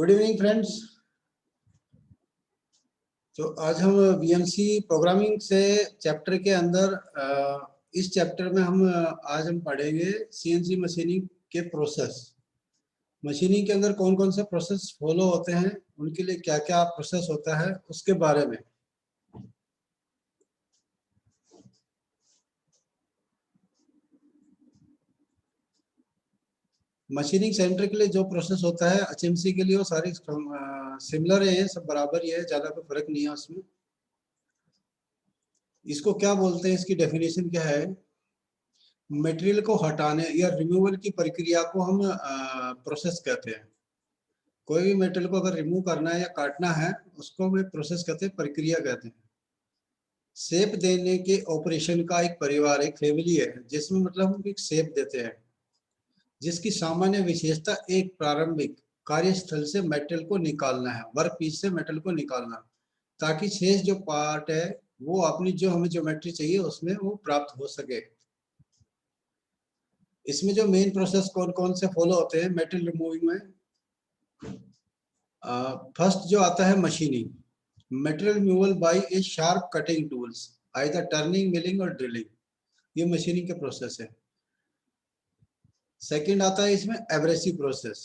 Good evening friends. तो आज हम वीएमसी प्रोग्रामिंग से चैप्टर के अंदर इस चैप्टर में आज हम पढ़ेंगे सीएनसी मशीनिंग के प्रोसेस। मशीनिंग के अंदर कौन कौन से प्रोसेस फॉलो होते हैं, उनके लिए क्या क्या प्रोसेस होता है, उसके बारे में। मशीनिंग सेंटर के लिए जो प्रोसेस होता है एचएमसी के लिए वो सारी सिमिलर है, सब बराबर ही है, ज्यादा कोई फर्क नहीं है उसमें। इसको क्या बोलते हैं, इसकी डेफिनेशन क्या है? मटेरियल को हटाने या रिमूवल की प्रक्रिया को हम प्रोसेस कहते हैं। कोई भी मटेरियल को अगर रिमूव करना है या काटना है, उसको हम एक प्रोसेस कहते हैं, प्रक्रिया कहते हैं। शेप देने के ऑपरेशन का एक परिवार, एक फैमिली है, जिसमें मतलब हम एक शेप देते हैं, जिसकी सामान्य विशेषता एक प्रारंभिक कार्यस्थल से मेटल को निकालना है, वर्क पीस से मेटल को निकालना, ताकि शेष जो पार्ट है वो अपनी जो हमें ज्योमेट्री चाहिए उसमें वो प्राप्त हो सके। इसमें जो मेन प्रोसेस कौन कौन से फॉलो होते हैं मेटल रिमूविंग में? फर्स्ट जो आता है machining, material removal by a sharp cutting tools, either turning, milling और ड्रिलिंग, ये मशीनिंग के प्रोसेस है। सेकंड आता है इसमें एब्रेसिव प्रोसेस,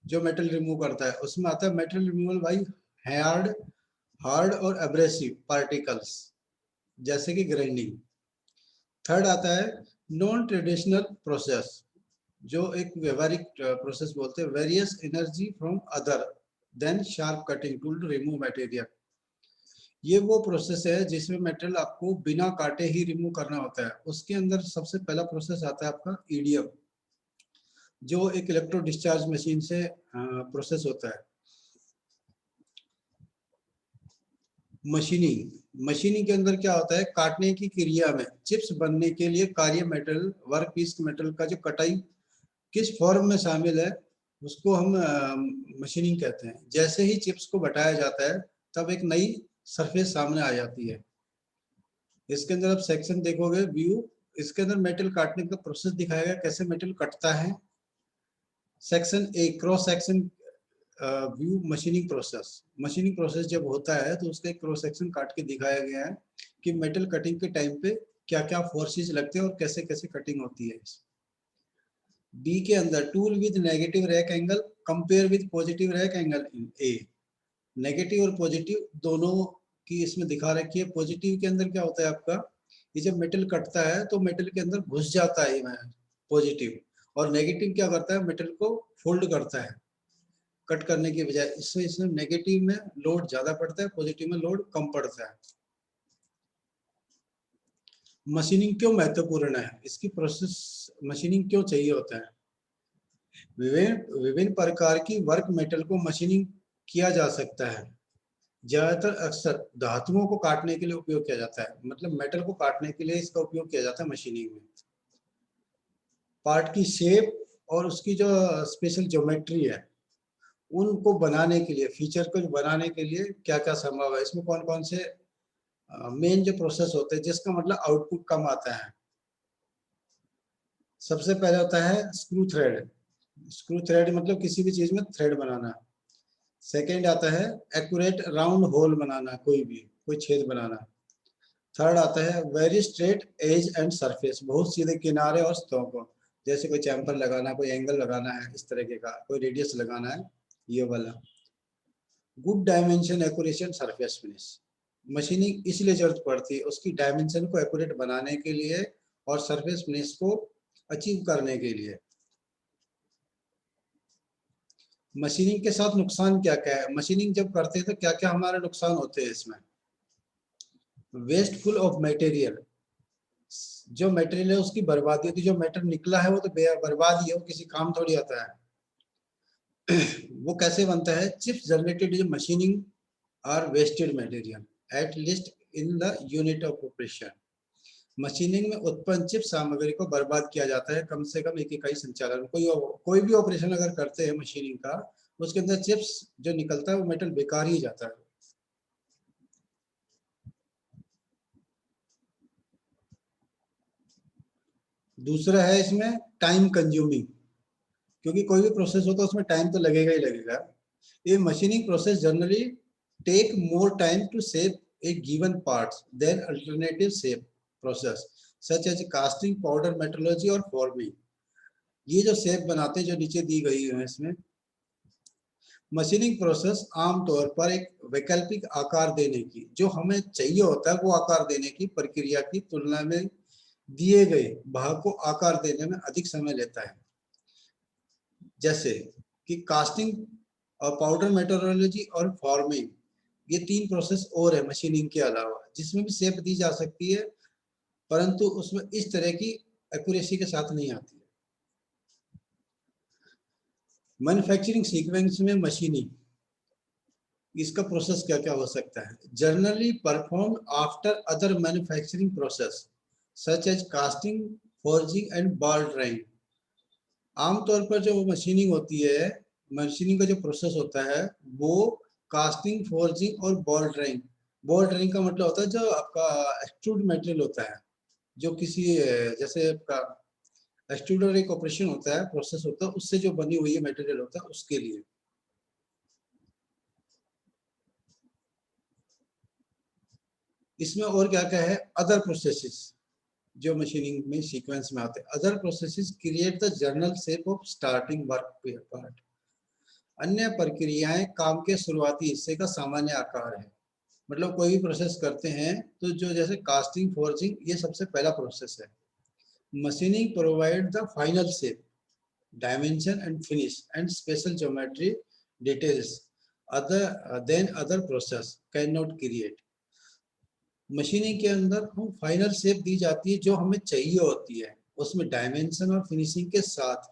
जो मेटल रिमूव करता है, उसमें आता है मेटेरियल रिमूवल बाय हार्ड और एब्रेसिव पार्टिकल्स, जैसे कि ग्राइंडिंग। थर्ड आता है नॉन ट्रेडिशनल प्रोसेस, जो एक व्यवहारिक प्रोसेस बोलते हैं, various energy from other than sharp cutting tool to remove material. ये वो प्रोसेस है जिसमें मटेरियल आपको बिना काटे ही रिमूव करना होता है। उसके अंदर सबसे पहला प्रोसेस आता है आपका ईडीएम, जो एक इलेक्ट्रो डिस्चार्ज मशीन से प्रोसेस होता है। मशीनिंग के अंदर क्या होता है, काटने की क्रिया में चिप्स बनने के लिए कार्य मेटल वर्क पीस मेटल का जो कटाई किस फॉर्म में शामिल है उसको हम मशीनिंग कहते हैं। जैसे ही चिप्स को बटाया जाता है तब एक नई सरफेस सामने आ जाती है। इसके अंदर आप सेक्शन देखोगे, व्यू, इसके अंदर मेटल काटने का प्रोसेस दिखाया गया, कैसे मेटल कटता है। Section A cross section view machining process जब होता है तो उसका एक क्रॉस सेक्शन काट के दिखाया गया है कि मेटल कटिंग के टाइम पे क्या क्या फोर्सेस लगते हैं और कैसे कैसे कटिंग होती है। बी के अंदर tool with negative rack angle compare with positive rack angle in A, negative और पॉजिटिव दोनों की इसमें दिखा रखी है। पॉजिटिव के अंदर क्या होता है आपका, ये जब मेटल कटता है तो मेटल के अंदर घुस जाता है पॉजिटिव, और नेगेटिव क्या करता है, मेटल को फोल्ड करता है कट करने की बजाय। इससे इसमें नेगेटिव में लोड ज्यादा पड़ता है, पॉजिटिव में लोड कम पड़ता है। मशीनिंग क्यों महत्वपूर्ण है, इसकी प्रोसेस मशीनिंग क्यों चाहिए होता है? विभिन्न प्रकार की वर्क मेटल को मशीनिंग किया जा सकता है। ज्यादातर अक्सर धातुओं को काटने के लिए उपयोग किया जाता है, मतलब मेटल को काटने के लिए इसका उपयोग किया जाता है मशीनिंग में। पार्ट की शेप और उसकी जो स्पेशल ज्योमेट्री है उनको बनाने के लिए, फीचर को बनाने के लिए क्या क्या संभव है, इसमें कौन कौन से मेन जो प्रोसेस होते हैं जिसका मतलब आउटपुट कम आता है। सबसे पहले होता है स्क्रू थ्रेड। स्क्रू थ्रेड मतलब किसी भी चीज में थ्रेड बनाना। सेकेंड आता है एक्यूरेट राउंड होल बनाना, कोई छेद बनाना। थर्ड आता है very straight edge and surface, बहुत सीधे किनारे और सतहों को, जैसे कोई चैम्पर लगाना, कोई एंगल लगाना है, इस तरीके का कोई रेडियस लगाना है, ये वाला। Good dimension accuracy surface finish, machining इसलिए जरूरत पड़ती है उसकी डायमेंशन को एक्यूरेट बनाने के लिए और सरफेस फिनिश को अचीव करने के लिए। मशीनिंग के साथ नुकसान क्या क्या है, मशीनिंग जब करते हैं तो क्या क्या हमारे नुकसान होते हैं इसमें? वेस्टफुल ऑफ मटेरियल, जो मटेरियल है उसकी बर्बादी होती है। जो मटेरियल निकला है वो तो बर्बाद ही है, वो किसी काम थोड़ी आता है। वो कैसे बनता है? Chips generated in machining are wasted material at least in the unit of operation. Machining में उत्पन्न चिप सामग्री को बर्बाद किया जाता है कम से कम एक इकाई संचालन। कोई भी ऑपरेशन अगर करते हैं मशीनिंग का, उसके अंदर चिप्स जो निकलता है वो मेटल बेकार ही जाता है। दूसरा है इसमें टाइम कंज्यूमिंग, क्योंकि कोई भी प्रोसेस होता है उसमें टाइम तो लगेगा ही लगेगा। A machining process generally take more time to shape a given parts than alternative shape process such as casting, powder metallurgy और forming. ये जो शेप बनाते हैं जो नीचे दी गई है इसमें, मशीनिंग प्रोसेस आमतौर पर एक वैकल्पिक आकार देने की, जो हमें चाहिए होता है वो आकार देने की प्रक्रिया की तुलना में दिए गए भाग को आकार देने में अधिक समय लेता है। जैसे कि कास्टिंग और पाउडर मेट्रोलॉजी और फॉर्मिंग, ये 3 प्रोसेस और है मशीनिंग के अलावा, जिसमें भी शेप दी जा सकती है, परंतु उसमें इस तरह की एक्यूरेसी के साथ नहीं आती है। मैन्युफैक्चरिंग सीक्वेंस में मशीनिंग, इसका प्रोसेस क्या क्या हो सकता है? Generally perform after other manufacturing process such as casting, forging and ball drawing. आमतौर पर जो मशीनिंग होती है, मशीनिंग का जो प्रोसेस होता है वो कास्टिंग, फोर्जिंग और बॉल ड्राइंग। बॉल ड्राइंग का मतलब होता है जो आपका एक्सट्रूड मटेरियल होता है, जो किसी जैसे आपका एक्सट्रूडर एक ऑपरेशन होता है, प्रोसेस होता है, उससे जो बनी हुई मटेरियल होता है उसके लिए। इसमें और क्या क्या है? अदर प्रोसेसेस जो मशीनिंग में सीक्वेंस में आते हैं। Other processes create the general shape of starting work part. अन्य प्रक्रियाएं काम के शुरुआती हिस्से का सामान्य आकार है। मतलब कोई भी प्रोसेस करते हैं तो जो जैसे कास्टिंग, फोर्जिंग, ये सबसे पहला प्रोसेस है। Machining provide the final shape, dimension and finish and special geometry details other than other process can not create. Machining के अंदर हम फाइनल शेप दी जाती है जो हमें चाहिए होती है, उसमें डायमेंशन और फिनिशिंग के साथ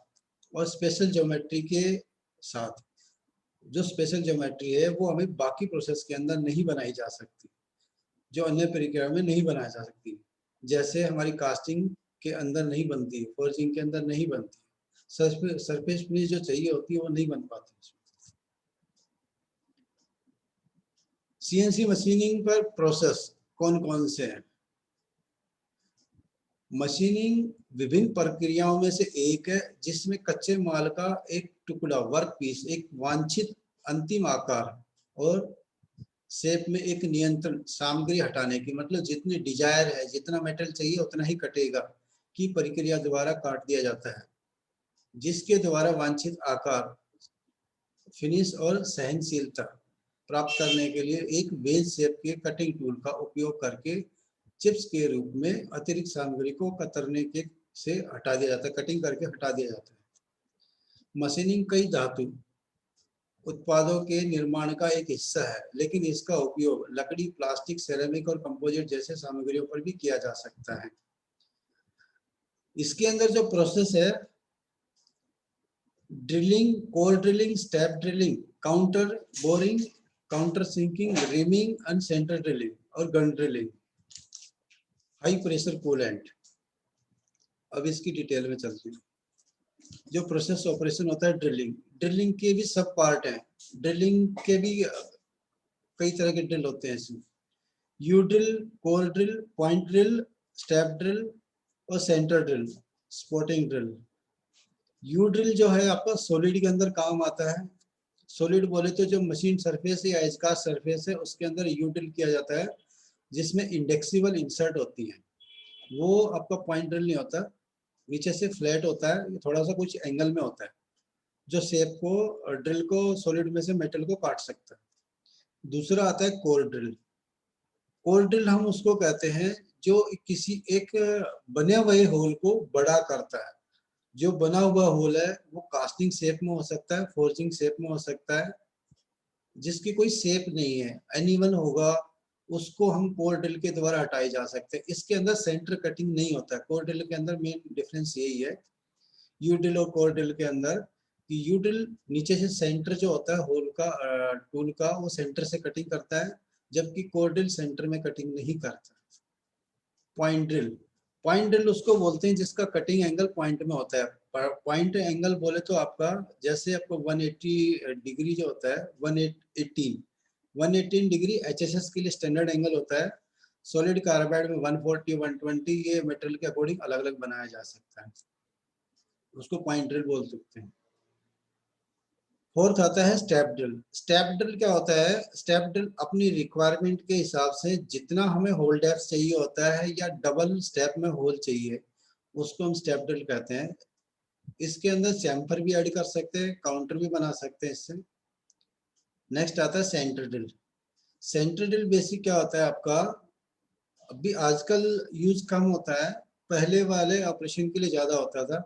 और स्पेशल ज्योमेट्री के साथ। जो स्पेशल ज्योमेट्री है वो हमें बाकी प्रोसेस के अंदर नहीं बनाई जा सकती, जो अन्य प्रक्रिया में नहीं बनाई जा सकती। जैसे हमारी कास्टिंग के अंदर नहीं बनती, फोर्जिंग के अंदर नहीं बनती, सरफेस फिनिश जो चाहिए होती है वो नहीं बन पाती। सीएनसी मशीनिंग पर प्रोसेस कौन कौन से हैं? मशीनिंग विभिन्न प्रक्रियाओं में से एक है जिसमें कच्चे माल का एक टुकड़ा, वर्क पीस, एक वांछित अंतिम आकार और शेप में एक नियंत्रण सामग्री हटाने की, मतलब जितनी डिजायर है, जितना मेटल चाहिए उतना ही कटेगा, की प्रक्रिया द्वारा काट दिया जाता है, जिसके द्वारा वांछित आकार, फिनिश और सहनशीलता प्राप्त करने के लिए एक वेज शेप के कटिंग टूल का उपयोग करके चिप्स के रूप में अतिरिक्त सामग्री को कतरने के से हटा दिया जाता है, कटिंग करके हटा दिया जाता है। मशीनिंग कई धातु उत्पादों के निर्माण का एक हिस्सा है, लेकिन इसका उपयोग लकड़ी, प्लास्टिक, सेरेमिक और कंपोजिट जैसे सामग्रियों पर भी किया जा सकता है। इसके अंदर जो प्रोसेस है, drilling, core drilling, step drilling, counter boring, counter sinking, reaming and centre drilling और gun drilling, high pressure coolant. अब इसकी डिटेल में चलते हैं। जो प्रोसेस ऑपरेशन होता है ड्रिलिंग, ड्रिलिंग के भी सब पार्ट हैं। ड्रिलिंग के भी कई तरह के ड्रिल होते हैं इसमें। U drill, core drill, point drill, step drill और centre drill, spotting drill. U drill जो है आपका सॉलिड के अंदर काम आता है। सॉलिड बोले तो जो मशीन सरफेस या एजकास्ट सरफेस है उसके अंदर यू ड्रिल किया जाता है, जिसमें इंडेक्सिबल इंसर्ट होती है। वो आपका पॉइंट ड्रिल नहीं होता, नीचे से फ्लैट होता है, थोड़ा सा कुछ एंगल में होता है, जो शेप को, ड्रिल को, सॉलिड में से मेटल को काट सकता है। दूसरा आता है कोर ड्रिल। कोर ड्रिल हम उसको कहते हैं जो किसी एक बने हुए होल को बड़ा करता है। जो बना हुआ होल है वो कास्टिंग शेप में हो सकता है, फोर्जिंग शेप में हो सकता है, जिसकी कोई शेप नहीं है, एनीवन होगा, उसको हम कोर ड्रिल के द्वारा हटाए जा सकते हैं। इसके अंदर सेंटर कटिंग नहीं होता है। कोर ड्रिल के अंदर मेन डिफरेंस यही है यू ड्रिल और कोर ड्रिल के अंदर, कि यू ड्रिल नीचे से सेंटर जो होता है होल का, टूल का, वो सेंटर से कटिंग करता है, जबकि कोर ड्रिल सेंटर में कटिंग नहीं करता। पॉइंट ड्रिल, पॉइंट ड्रिल उसको बोलते हैं जिसका कटिंग एंगल पॉइंट में होता है। पॉइंट एंगल बोले तो आपका जैसे आपको 180 डिग्री जो होता है, 118 डिग्री एचएसएस के लिए स्टैंडर्ड एंगल होता है। सॉलिड कार्बाइड में 140, 120, ये मेटेरियल के अकॉर्डिंग अलग अलग बनाया जा सकता है, उसको पॉइंट ड्रिल बोल सकते हैं। फोर्थ आता है स्टेप ड्रिल। स्टेप ड्रिल क्या होता है? स्टेप ड्रिल अपनी रिक्वायरमेंट के हिसाब से जितना हमें होल डेप्थ चाहिए होता है या डबल स्टेप में होल चाहिए, उसको हम स्टेप ड्रिल कहते हैं। इसके अंदर चैम्फर भी ऐड कर सकते हैं, काउंटर भी बना सकते हैं इससे। नेक्स्ट आता है centre drill. Centre drill basic क्या होता है आपका, अभी आजकल यूज कम होता है, पहले वाले ऑपरेशन के लिए ज्यादा होता था।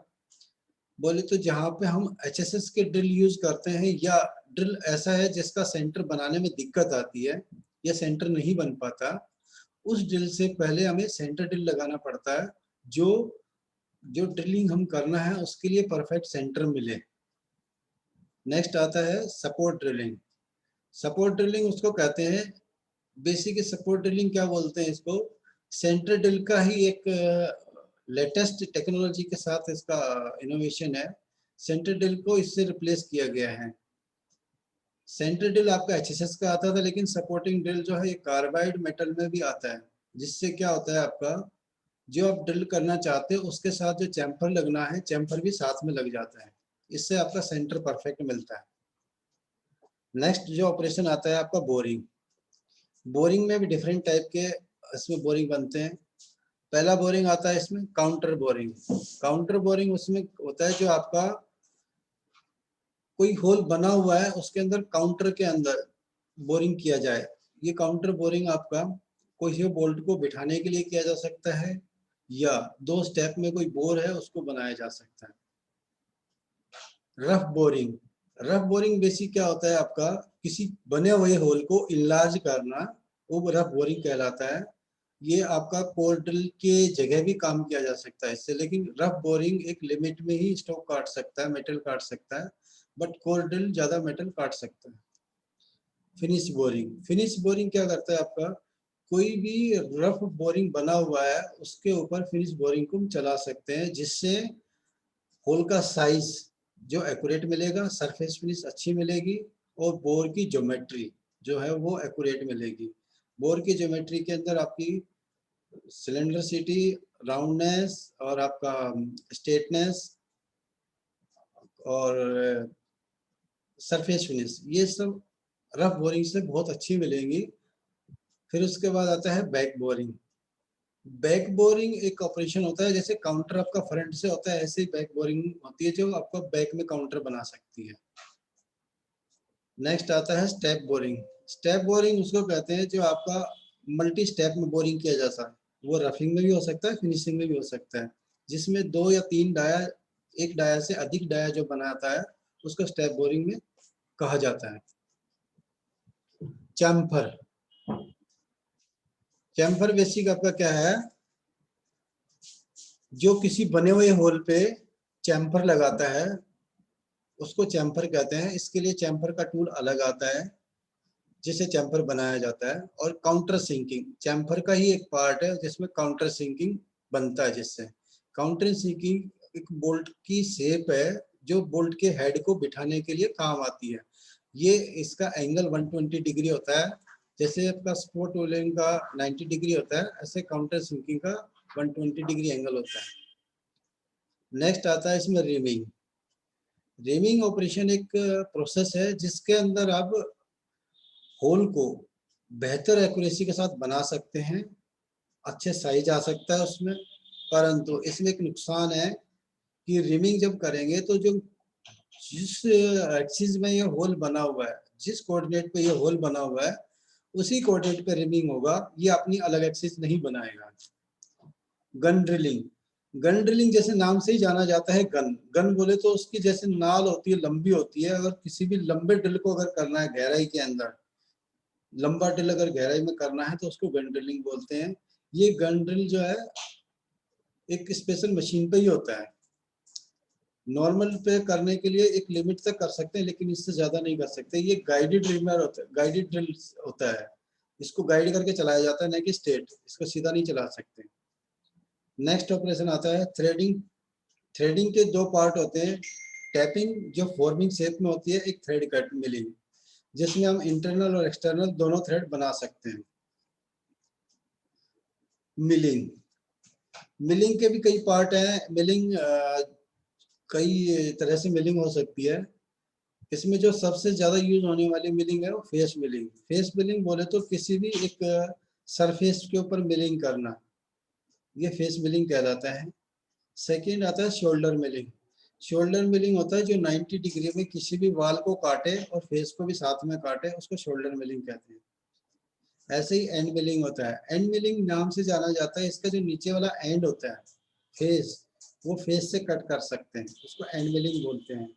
बोले तो जहाँ पे हम एचएसएस के ड्रिल यूज करते हैं या ड्रिल ऐसा है जिसका सेंटर बनाने में दिक्कत आती है या सेंटर नहीं बन पाता, उस ड्रिल से पहले हमें सेंटर ड्रिल लगाना पड़ता है, जो जो ड्रिलिंग हम करना है उसके लिए परफेक्ट सेंटर मिले। नेक्स्ट आता है सपोर्ट ड्रिलिंग। सपोर्ट ड्रिलिंग उसको कहते हैं, बेसिक सपोर्ट ड्रिलिंग क्या बोलते हैं इसको, सेंटर ड्रिल का ही एक लेटेस्ट टेक्नोलॉजी के साथ इसका इनोवेशन है। सेंटर ड्रिल को इससे रिप्लेस किया गया है। सेंटर ड्रिल आपका एचएसएस का आता था, लेकिन सपोर्टिंग ड्रिल जो है ये कार्बाइड मेटल में भी आता है, जिससे क्या होता है आपका जो आप ड्रिल करना चाहते हो उसके साथ जो चैम्फर लगना है, चैम्फर भी साथ में लग जाता है, इससे आपका सेंटर परफेक्ट मिलता है। नेक्स्ट जो ऑपरेशन आता है आपका बोरिंग। बोरिंग में भी डिफरेंट टाइप के इसमें बोरिंग बनते हैं। पहला बोरिंग आता है इसमें काउंटर बोरिंग। काउंटर बोरिंग उसमें होता है जो आपका कोई होल बना हुआ है उसके अंदर काउंटर के अंदर बोरिंग किया जाए। ये काउंटर बोरिंग आपका कोई बोल्ट को बिठाने के लिए किया जा सकता है या दो स्टेप में कोई बोर है उसको बनाया जा सकता है। Rough boring. Rough boring basic क्या होता है आपका, किसी बने हुए होल को इनलार्ज करना, वो रफ बोरिंग कहलाता है। ये आपका कोर ड्रिल के जगह भी काम किया जा सकता है इससे, लेकिन रफ बोरिंग एक लिमिट में ही स्टोक काट सकता है, मेटल काट सकता है, बट कोर ड्रिल ज्यादा मेटल काट सकता है। Finish boring. फिनिश बोरिंग क्या करता है आपका, कोई भी रफ बोरिंग बना हुआ है उसके ऊपर फिनिश बोरिंग को हम चला सकते हैं, जिससे होल का साइज जो एक्यूरेट मिलेगा, सरफेस फिनिश अच्छी मिलेगी और बोर की ज्योमेट्री जो है वो एक्यूरेट मिलेगी। बोर की ज्योमेट्री के अंदर आपकी सिलेंडरसिटी, राउंडनेस और आपका स्ट्रेटनेस और सरफेस फिनिश, ये सब रफ बोरिंग से बहुत अच्छी मिलेंगी। फिर उसके बाद आता है बैक बोरिंग। बैक बोरिंग एक ऑपरेशन होता है, जैसे काउंटर आपका फ्रंट से होता है ऐसे ही बैक बोरिंग होती है जो आपका बैक में काउंटर बना सकती है। नेक्स्ट आता है स्टेप बोरिंग। स्टेप बोरिंग उसको कहते हैं जो आपका मल्टी स्टेप में बोरिंग किया जाता है, वो रफिंग में भी हो सकता है, फिनिशिंग में भी हो सकता है, जिसमें 2 या 3 डाया, एक डाया से अधिक डाया जो बनाता है उसको स्टेप बोरिंग में कहा जाता है। चैम्फर। चैम्फर बेसिक आपका क्या है, जो किसी बने हुए होल पे चैम्फर लगाता है उसको चैम्फर कहते हैं। इसके लिए चैम्फर का टूल अलग आता है जिसे चैम्फर बनाया जाता है। और काउंटर सिंकिंग चैम्फर का ही एक पार्ट है जिसमें काउंटर सिंकिंग बनता है, जिससे काउंटर सिंकिंग एक बोल्ट की शेप है जो बोल्ट के हेड को बिठाने के लिए काम आती है। ये इसका एंगल 120 डिग्री होता है, जैसे आपका स्पोर्ट वेल्डिंग का 90 डिग्री होता है, ऐसे काउंटर सिंकिंग का 120 डिग्री एंगल होता है। नेक्स्ट आता है इसमें रिमिंग। रिमिंग ऑपरेशन एक प्रोसेस है जिसके अंदर आप होल को बेहतर एक्यूरेसी के साथ बना सकते हैं, अच्छे साइज आ सकता है उसमें, परंतु इसमें एक नुकसान है कि रिमिंग जब करेंगे तो जो जिस एक्सिस में ये होल बना हुआ है, जिस कोऑर्डिनेट पे ये होल बना हुआ है उसी कोऑर्डिनेट पे रिमिंग होगा, ये अपनी अलग एक्सिस नहीं बनाएगा। Gun drilling. गन ड्रिलिंग जैसे नाम से ही जाना जाता है, गन गन बोले तो उसकी जैसे नाल होती है, लंबी होती है, अगर किसी भी लंबे ड्रिल को अगर करना है गहराई के अंदर, लंबा ड्रिल अगर गहराई में करना है तो उसको गन ड्रिलिंग बोलते हैं। ये गन ड्रिल जो है एक स्पेशल मशीन पे ही होता है। नॉर्मल पे करने के लिए एक लिमिट तक कर सकते हैं, लेकिन इससे ज्यादा नहीं कर सकते। ये गाइडेड ड्रिलर होता है, गाइडेड ड्रिल होता है, इसको गाइड करके चलाया जाता है, ना कि स्ट्रेट, इसको सीधा नहीं चला सकते। नेक्स्ट ऑपरेशन आता है थ्रेडिंग। थ्रेडिंग के दो पार्ट होते हैं, टैपिंग जो फॉर्मिंग शेप में होती है, एक थ्रेड कट मिलिंग जिसमें हम इंटरनल और एक्सटर्नल दोनों थ्रेड बना सकते हैं। मिलिंग। मिलिंग के भी कई पार्ट हैं। मिलिंग कई तरह से मिलिंग हो सकती है। इसमें जो सबसे ज्यादा यूज होने वाली मिलिंग है वो फेस मिलिंग। फेस मिलिंग बोले तो किसी भी एक सरफेस के ऊपर मिलिंग करना, ये फेस मिलिंग कहलाता है। सेकंड आता है शोल्डर मिलिंग। शोल्डर मिलिंग होता है जो 90 डिग्री में किसी भी वाल को काटे और फेस को भी साथ में काटे, उसको शोल्डर मिलिंग कहते हैं। ऐसे ही एंड मिलिंग होता है। एंड मिलिंग नाम से जाना जाता है, इसका जो नीचे वाला एंड होता है फेस, वो फेस से कट कर सकते हैं, उसको एंड मिलिंग बोलते हैं।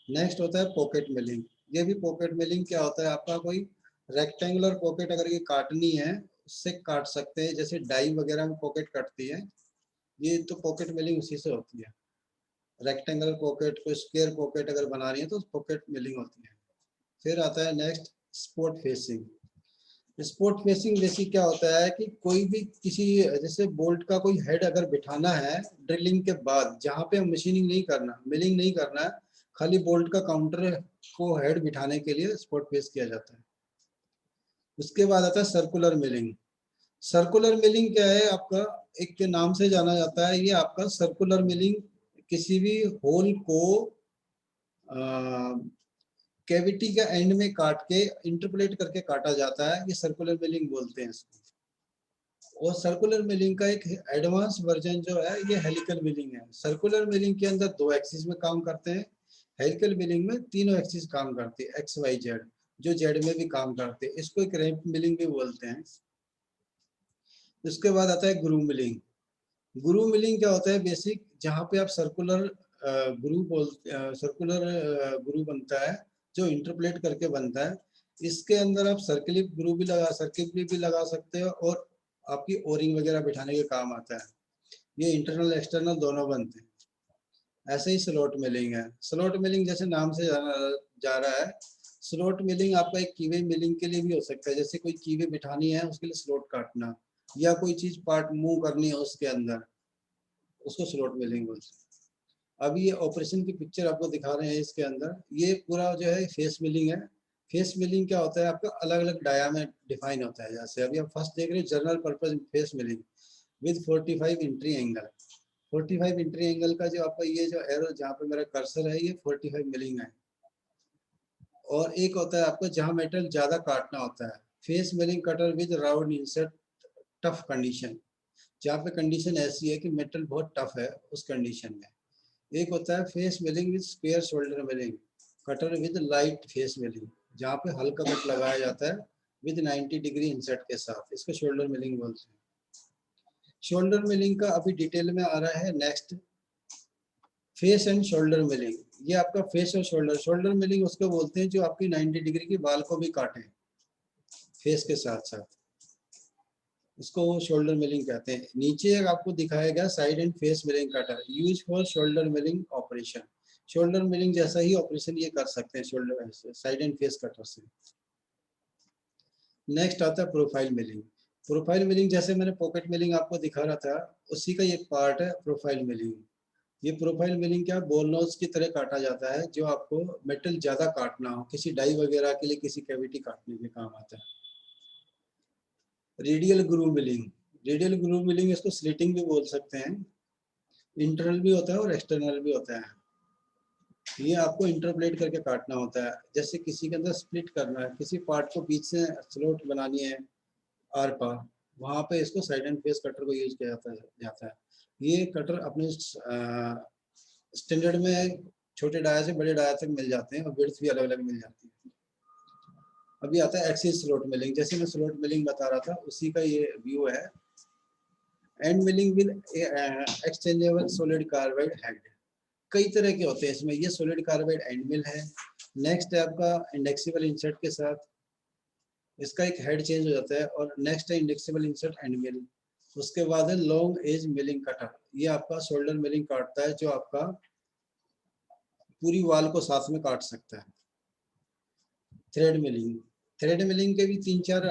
नेक्स्ट होता है पॉकेट मिलिंग। ये भी पॉकेट मिलिंग क्या होता है, आपका कोई रेक्टेंगुलर पॉकेट अगर ये काटनी है उससे काट सकते हैं, जैसे डाई वगैरह में पॉकेट कटती है, ये तो पॉकेट मिलिंग उसी से होती है। रेक्टेंगुलर पॉकेट को स्क्वायर पॉकेट अगर बना रही है तो पॉकेट मिलिंग होती है। फिर आता है next sport facing. Sport facing जैसे क्या होता है कि कोई भी किसी, जैसे बोल्ट का कोई हेड अगर बिठाना है ड्रिलिंग के बाद, जहाँ पे हम मशीनिंग नहीं करना, मिलिंग नहीं करना है, खाली बोल्ट का काउंटर को हेड बिठाने के लिए स्पोर्ट फेस किया जाता है। उसके बाद आता है सर्कुलर मिलिंग। सर्कुलर मिलिंग क्या है आपका, एक के नाम से जाना जाता है, ये आपका सर्कुलर मिलिंग किसी भी होल को कैविटी का एंड में काट के इंटरपोलेट करके काटा जाता है, ये सर्कुलर मिलिंग बोलते हैं इसको। और सर्कुलर मिलिंग का एक एडवांस वर्जन जो है ये हेलिकल मिलिंग है। सर्कुलर मिलिंग के अंदर 2 एक्सिस में काम करते हैं, हेलिकल मिलिंग में तीनों एक्सिस काम करते हैं, एक्स वाई जेड, जो जेड में भी काम करते हैं, इसको एक रैंप मिलिंग भी बोलते हैं। उसके बाद आता है ग्रूव मिलिंग। ग्रूव मिलिंग क्या होता है, बेसिक जहाँ पे आप सर्कुलर सर्कुलर ग्रूव बनता है जो इंटरपोलेट करके बनता है, इसके अंदर आप सर्किल भी लगा सकते हो और आपकी ओरिंग वगैरह बिठाने के काम आता है। ये इंटरनल एक्सटर्नल दोनों बनते हैं। ऐसे ही स्लॉट मिलिंग है। स्लॉट मिलिंग जैसे नाम से जा रहा है, स्लॉट मिलिंग आपका एक कीवे मिलिंग के लिए भी हो सकता है, जैसे कोई कीवे बिठानी है उसके लिए स्लॉट काटना, या कोई चीज पार्ट मूव करनी है उसके अंदर, उसको स्लॉट मिलिंग बोलते हैं। अभी ये ऑपरेशन की पिक्चर आपको दिखा रहे हैं, इसके अंदर ये पूरा जो है फेस मिलिंग है। फेस मिलिंग क्या होता है, आपका अलग अलग डाया में डिफाइन होता है। जैसे अभी आप फर्स्ट देख रहे हैं general purpose face milling with 45 entry angle. 45 entry angle का जो आपका ये जो एरो जहाँ पे मेरा कर्सर है, ये 45 मिलिंग है। और एक होता है आपको जहाँ मेटल ज्यादा काटना होता है, face milling cutter with round insert tough condition, जहाँ पे कंडीशन ऐसी है कि मेटल बहुत टफ है उस कंडीशन में। एक होता है face milling with square shoulder milling cutter with light face milling, जहाँ पे हल्का कट लगाया जाता है विद 90 डिग्री इंसर्ट के साथ, इसको शोल्डर मिलिंग बोलते हैं। शोल्डर मिलिंग का अभी डिटेल में आ रहा है next, face and shoulder milling. ये आपका फेस और शोल्डर, शोल्डर मिलिंग उसको बोलते हैं जो आपकी 90 डिग्री की बाल को भी काटे फेस के साथ साथ, इसको शोल्डर मिलिंग कहते हैं। नीचे एक आपको दिखाया गया side and face milling cutter use for shoulder milling operation. Shoulder milling जैसा ही ऑपरेशन ये कर सकते हैं shoulder side and face cutter से। नेक्स्ट आता है प्रोफाइल मिलिंग। प्रोफाइल मिलिंग जैसे मैंने पॉकेट मिलिंग आपको दिखा रहा था, उसी का एक पार्ट है प्रोफाइल मिलिंग। ये प्रोफाइल मिलिंग क्या, बोल नोज की तरह काटा जाता है, जो आपको मेटल ज्यादा काटना हो किसी डाई वगैरह के लिए, किसी कैविटी काटने के काम आता है। Radial groove milling. Radial groove milling इसको स्लिटिंग भी बोल सकते हैं, इंटरनल भी होता है और एक्सटर्नल भी होता है। ये आपको इंटरपोलेट करके काटना होता है, जैसे किसी के अंदर स्प्लिट करना है, किसी पार्ट को बीच से स्लोट बनानी है आर पार, वहाँ पे इसको साइड एंड फेस कटर को यूज किया जाता है। ये कटर अपने स्टैंडर्ड में छोटे डाया से बड़े डाया तक मिल जाते हैं और विड्थ भी अलग अलग मिल जाती है। अभी आता है एक्सिस स्लॉट मिलिंग, जैसे मैं स्लॉट मिलिंग बता रहा था उसी का ये व्यू है। End milling with exchangeable solid carbide head, कई तरह के होते हैं इसमें, ये सॉलिड कार्बाइड एंड मिल है। नेक्स्ट है आपका इंडेक्सिबल इंसर्ट के साथ, इसका एक हेड चेंज हो जाता है। और नेक्स्ट है इंडेक्सिबल इंसर्ट एंड मिल। उसके बाद है लॉन्ग एज मिलिंग कटर, ये आपका शोल्डर मिलिंग काटता है, जो आपका पूरी वाल को साथ में काट सकता है। Thread milling. थ्रेड मिलिंग के भी 3-4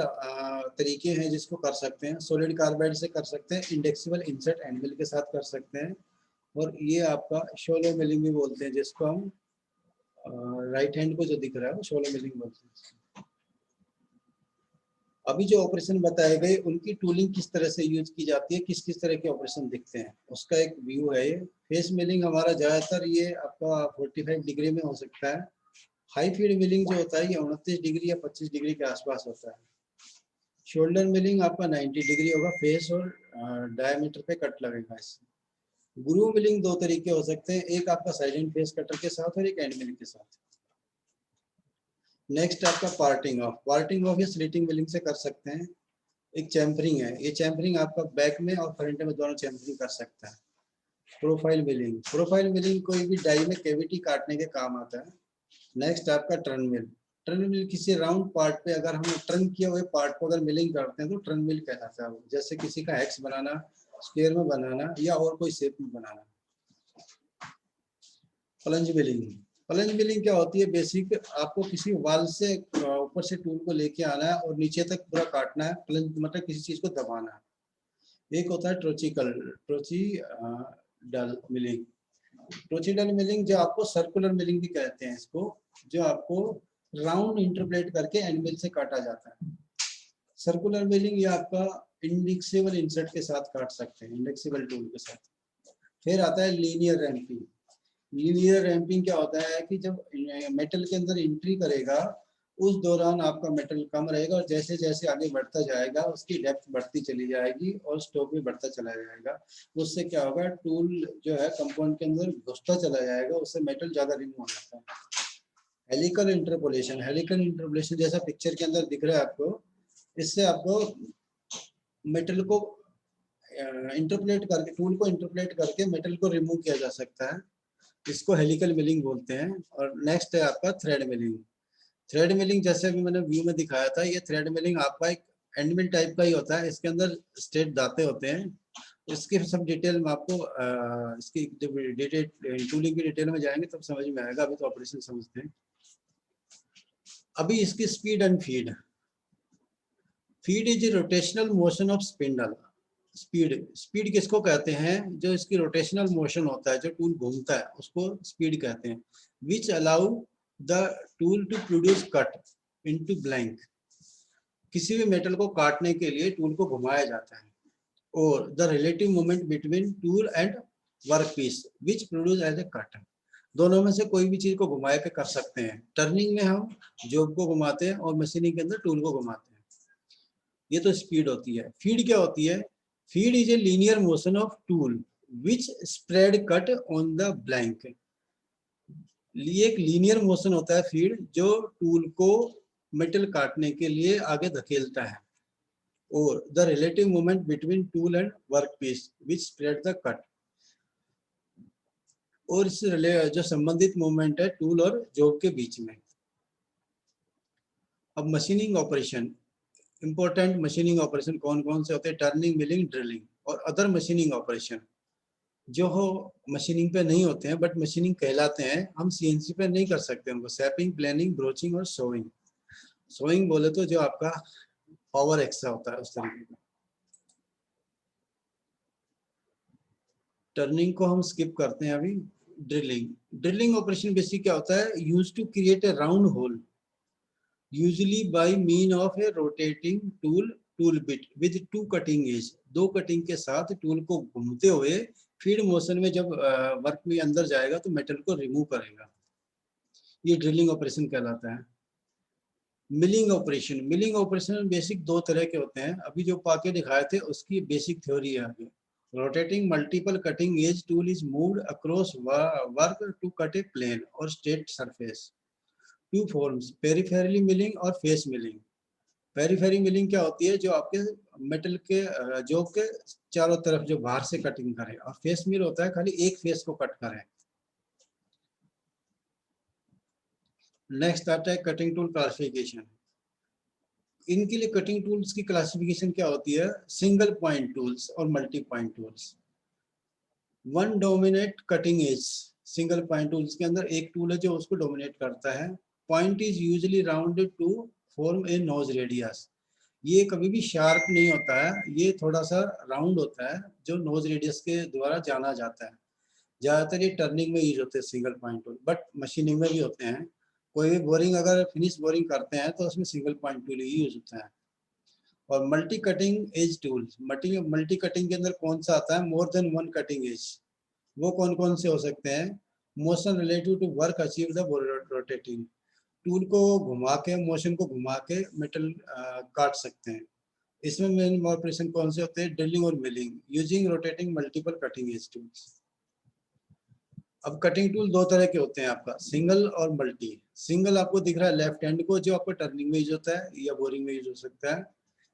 तरीके हैं जिसको कर सकते हैं। सॉलिड कार्बाइड से कर सकते हैं, इंडेक्सिबल इंसर्ट एंड मिल के साथ कर सकते हैं, और ये आपका शोलो मिलिंग भी बोलते हैं, जिसको हम राइट हैंड को जो दिख रहा है वो शोलो मिलिंग बोलते हैं। अभी जो ऑपरेशन बताए गए उनकी टूलिंग किस तरह से यूज की जाती है, किस किस तरह के ऑपरेशन दिखते हैं, उसका एक व्यू है ये। फेस मिलिंग हमारा ज्यादातर ये आपका 45 डिग्री में हो सकता है, हाई फीड मिलिंग जो होता है ये 29 डिग्री या 25 डिग्री के आसपास होता है। शोल्डर मिलिंग आपका 90 डिग्री होगा, फेस और डायमीटर पे कट लगेगा इससे। ग्रूव मिलिंग दो तरीके हो सकते हैं, एक आपका साइलेंट फेस कटर के साथ और एक एंड मिलिंग के साथ। नेक्स्ट आपका पार्टिंग ऑफ। पार्टिंग ऑफ या स्लिटिंग मिलिंग से कर सकते हैं। एक चैम्फरिंग है, ये चैम्फरिंग आपका बैक में और फ्रंट में दोनों चैम्फरिंग कर सकता है। Profile milling. प्रोफाइल मिलिंग कोई भी डाई में कैविटी काटने के काम आता है। नेक्स्ट आपका टर्न मिल। टर्न मिल किसी राउंड पार्ट पे अगर हम टर्न किए हुए पार्ट को अगर मिलिंग करते हैं तो टर्न मिल कहलाता है। जैसे किसी का हेक्स बनाना, स्क्वायर में बनाना या और कोई शेप में बनाना। Plunge milling. प्लंज मिलिंग क्या होती है, बेसिक आपको किसी वाल से ऊपर से टूल को लेके आना है और नीचे तक पूरा काटना है। प्लंज मतलब किसी चीज को दबाना है। एक होता है ट्रोचिडल मिलिंग। ट्रोचिडल मिलिंग जो आपको सर्कुलर मिलिंग भी कहते हैं इसको, जो आपको राउंड इंटरपोलेट करके एंड मिल से काटा जाता है। सर्कुलर मिलिंग ये आपका इंडेक्सेबल इंसर्ट के साथ काट सकते हैं, इंडेक्सेबल टूल के साथ। फिर आता है लीनियर रैंपिंग। लीनियर रैंपिंग क्या होता है कि जब मेटल के अंदर एंट्री करेगा उस दौरान आपका मेटल कम रहेगा और जैसे जैसे आगे बढ़ता जाएगा उसकी डेप्थ बढ़ती चली जाएगी और स्टोक भी बढ़ता चला जाएगा। उससे क्या होगा, टूल जो है कंपाउंड के अंदर घुसता चला जाएगा, उससे मेटल ज्यादा रिमूव हो जाता है। Helical interpolation. हेलिकल इंटरपोलेशन जैसा पिक्चर के अंदर दिख रहा है आपको, इससे आपको मेटल को इंटरपोलेट करके, टूल को इंटरपोलेट करके मेटल को रिमूव किया जा सकता है। इसको हेलिकल मिलिंग बोलते हैं। और नेक्स्ट है आपका थ्रेड मिलिंग। थ्रेड मिलिंग जैसे अभी मैंने व्यू में दिखाया था, ये थ्रेड मिलिंग आपका एक एंड मिल टाइप का ही होता है। इसके अंदर स्ट्रेट दांते होते हैं। इसके सब डिटेल में आपको इसकी डिटेल टूलिंग की डिटेल में जाएंगे तब समझ में आएगा, अभी तो ऑपरेशन समझते हैं। अभी इसकी speed and feed. Feed is rotational motion of spindle. Speed, speed किसको कहते हैं, जो इसकी रोटेशनल मोशन होता है, जो टूल घूमता है उसको स्पीड कहते हैं। Which allow the tool to produce cut into blank. किसी भी मेटल को काटने के लिए टूल को घुमाया जाता है। और the relative moment between tool and work piece which produce as a cut. दोनों में से कोई भी चीज को घुमा के कर सकते हैं। टर्निंग में हम जॉब को घुमाते हैं और मशीनिंग के अंदर टूल को घुमाते हैं। ये तो स्पीड होती है। फीड क्या होती है, feed is a linear motion of tool which spread cut on the blank. ये एक लीनियर मोशन होता है फीड, जो टूल को मेटल काटने के लिए आगे धकेलता है। और the relative moment between tool and work piece which spread the cut. और इस जो संबंधित मूवमेंट है टूल और जॉब के बीच में। अब machining operation. Important machining operation कौन कौन से होते हैं, टर्निंग, मिलिंग, ड्रिलिंग और अदर मशीनिंग ऑपरेशन जो हो मशीनिंग पे नहीं होते हैं बट मशीनिंग कहलाते हैं। हम सीएनसी पे नहीं कर सकते उनको। सैपिंग, प्लेनिंग, ब्रोचिंग और सोइंग। सोइंग बोले तो जो आपका पावर एक्स्ट्रा होता है उस तरीके का। टर्निंग को हम स्किप करते हैं अभी। ड्रिलिंग। ड्रिलिंग ऑपरेशन बेसिक क्या होता है, use to create a round hole usually by mean of a rotating tool bit with two cutting edge। दो कटिंग के साथ टूल को घूमते हुए फीड मोशन में जब वर्क में अंदर जाएगा तो मेटल को रिमूव करेगा। ये ड्रिलिंग ऑपरेशन कहलाता है। Milling operation. Milling operation basic दो तरह के होते हैं। अभी जो पाके दिखाए थे उसकी बेसिक थ्योरी है आगे। Rotating multiple cutting edge tool is moved across work to cut a plane और straight surface. Two forms, peripherally milling और फेस मिलिंग। पेरिफेरी मिलिंग क्या होती है, जो आपके मेटल के जॉब के चारों तरफ जो बाहर से कटिंग करे। और फेस मिल होता है खाली एक फेस को कट करे। नेक्स्ट आता है कटिंग टूल क्लासिफिकेशन। इनके लिए कटिंग टूल्स की क्लासिफिकेशन क्या होती है, सिंगल पॉइंट टूल्स और multi point tools. One dominate cutting edge. Single point tools के अंदर एक टूल है जो उसको डोमिनेट करता है। Point is usually rounded to form a nose radius. ये कभी भी शार्प नहीं होता है, ये थोड़ा सा राउंड होता है जो नोज रेडियस के द्वारा जाना जाता है। ज्यादातर ये टर्निंग में यूज होते हैं single point tool, but machining में भी होते हैं। कोई भी बोरिंग अगर फिनिश बोरिंग करते हैं तो उसमें सिंगल पॉइंट टूल ही यूज होता है। और multi cutting edge tool. Multi cutting के अंदर कौन सा आता है, more than one cutting edge. वो कौन कौन से हो सकते हैं, motion relative to work achieve the rotating. Tool को घुमा के, मोशन को घुमा के मेटल काट सकते हैं। इसमें मेन ऑपरेशन कौन से होते हैं? ड्रिलिंग और milling using rotating multiple cutting as tools. अब कटिंग टूल दो तरह के होते हैं आपका, सिंगल और मल्टी। सिंगल आपको दिख रहा है लेफ्ट हैंड को, जो आपका टर्निंग में यूज होता है या बोरिंग में यूज हो सकता है।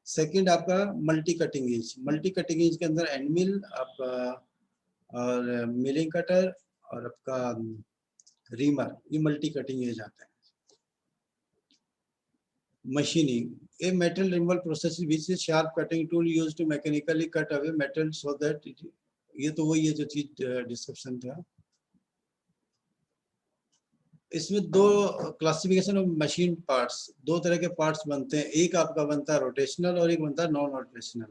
सेकंड आपका multi cutting as. Multi cutting as के अंदर एंड मिल आपका और मिलिंग कटर और आपका रीमर, ये मल्टी कटिंग एज आता है। Machining, a metal removal process which is sharp cutting tool used to mechanically cut away metal so that ये तो वही है जो चीज डिस्क्रिप्शन था। इसमें दो क्लासिफिकेशन ऑफ मशीन पार्ट्स, दो तरह के पार्ट्स बनते हैं। एक आपका बनता है रोटेशनल और एक बनता है नॉन रोटेशनल।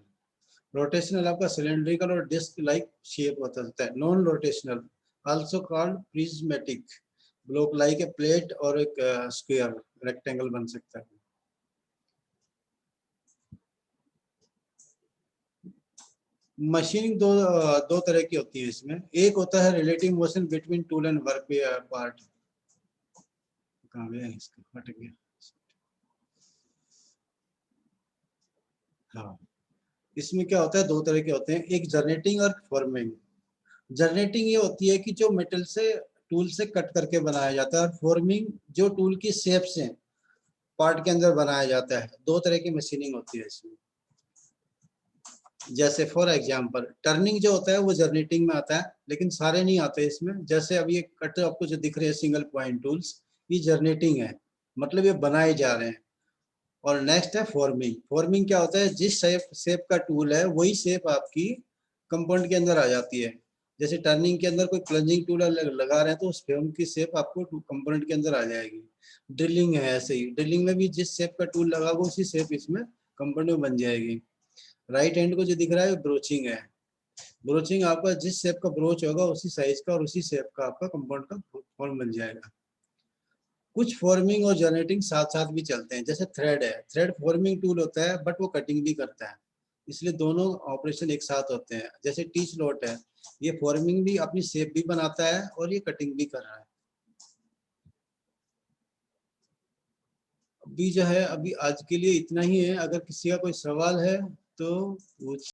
रोटेशनल आपका सिलेंड्रिकल और डिस्क लाइक शेप होता है। Non rotational also called prismatic, block like a plate और एक स्क्वायर रेक्टेंगल बन सकता है। मशीनिंग दो तरह की होती है इसमें। एक होता है relative motion between tool and work part. कहाँ गया इसका, हट गया। हाँ, इसमें क्या होता है, दो तरह के होते हैं, एक जर्नेटिंग और फॉर्मिंग। जर्नेटिंग ये होती है कि जो मेटल से टूल से कट करके बनाया जाता है, और फॉर्मिंग जो टूल की शेप से पार्ट के अंदर बनाया जाता है। दो तरह की मशीनिंग होती है इसमें। जैसे फॉर एग्जांपल टर्निंग जो होता है वो जर्नेटिंग में आता है, लेकिन सारे नहीं आते इसमें। जैसे अब ये कट आपको जो दिख रहे हैं सिंगल पॉइंट टूल्स, ये जर्नेटिंग है, मतलब ये बनाए जा रहे हैं। और नेक्स्ट है फॉर्मिंग। फॉर्मिंग क्या होता है, जिस शेप का टूल है वही शेप आपकी कंपाउंड के अंदर आ जाती है। जैसे टर्निंग के अंदर कोई प्लंजिंग टूल लगा रहे हैं तो उस फॉर्म की शेप आपको कंपोनेंट के अंदर आ जाएगी। ड्रिलिंग है ऐसे ही, ड्रिलिंग में भी जिस शेप का टूल लगा होगा उसी शेप इसमें कंपोनेंट में बन जाएगी। राइट हैंड को जो दिख रहा है ब्रोचिंग है। ब्रोचिंग आपका जिस शेप का ब्रोच होगा उसी साइज का और उसी शेप का आपका कंपाउंड का फॉर्म बन जाएगा। कुछ फॉर्मिंग और जनरेटिंग साथ साथ भी चलते हैं। जैसे थ्रेड है, थ्रेड फॉर्मिंग टूल होता है बट वो कटिंग भी करता है, इसलिए दोनों ऑपरेशन एक साथ होते हैं। जैसे टी स्लॉट है, ये फॉर्मिंग भी अपनी शेप भी बनाता है और ये कटिंग भी कर रहा है। अभी जो है, अभी आज के लिए इतना ही है। अगर किसी का कोई सवाल है तो पूछ